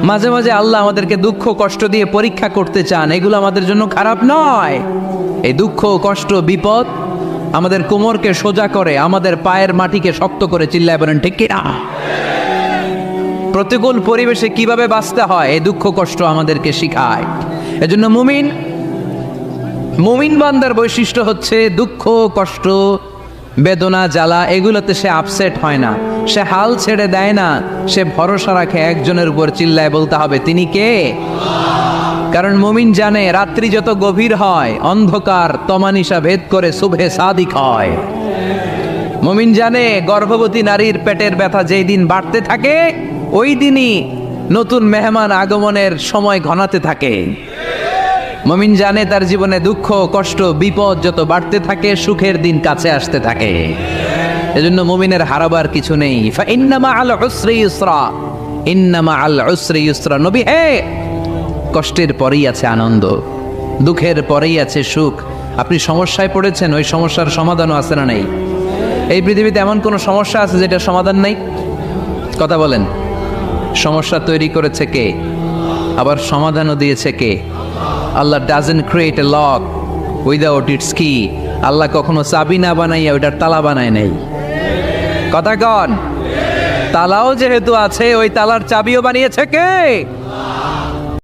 মাঝে মাঝে আল্লাহ আমাদেরকে দুঃখ কষ্ট দিয়ে পরীক্ষা করতে চান, এগুলো আমাদের জন্য খারাপ নয়। এই দুঃখ কষ্ট বিপদ আমাদের কোমরকে সোজা করে, আমাদের পায়ের মাটিকে শক্ত করে, চিল্লায় বলেন ঠিক কিনা? প্রতিকূল পরিবেশে কিভাবে বাঁচতে হয় এই দুঃখ কষ্ট আমাদেরকে শিখায়। এজন্য মুমিন বান্দার বৈশিষ্ট্য হচ্ছে দুঃখ কষ্ট বেদনা জ্বালা এগুলোতে সে আপসেট হয় না, সে হাল ছেড়ে দেয় না, সে ভরসা রাখে একজনের উপর, চিল্লায় বলতে হবে তিনি কে? কারণ মুমিন জানে রাত্রি যত গভীর হয় অন্ধকার তমানিসা ভেদ করে সুবহে সাদিক হয়। মুমিন জানে গর্ভবতী নারীর পেটের ব্যথা যেই দিন বাড়তে থাকে ওই দিনই নতুন মেহমান আগমনের সময় ঘনাতে থাকে। মুমিন জানে তার জীবনে দুঃখ কষ্ট বিপদ যত বাড়তে থাকে সুখের দিন কাছে আসতে থাকে। এজন্য মুমিনের হারাবার কিছু নেই। ফা ইন্না মাআল উসরি ইউসরা, ইন্না মাআল উসরি ইউসরা। নবী হে, কষ্টের পরেই আছে আনন্দ, দুঃখের পরেই আছে সুখ। আপনি সমস্যায় পড়েছেন, ওই সমস্যার সমাধানও আছে না নেই? এই পৃথিবীতে এমন কোন সমস্যা আছে যেটার সমাধান নেই? কথা বলেন। সমস্যা তৈরি করেছে কে? আবার সমাধানও দিয়েছে কে? Allah doesn't create a lock without its key. Allah কখনো চাবি না বানাইয়া ওইটার তালা বানায় নাই। কথা কন। তালাও যেহেতু আছে ওই তালার চাবিও বানিয়েছে কে?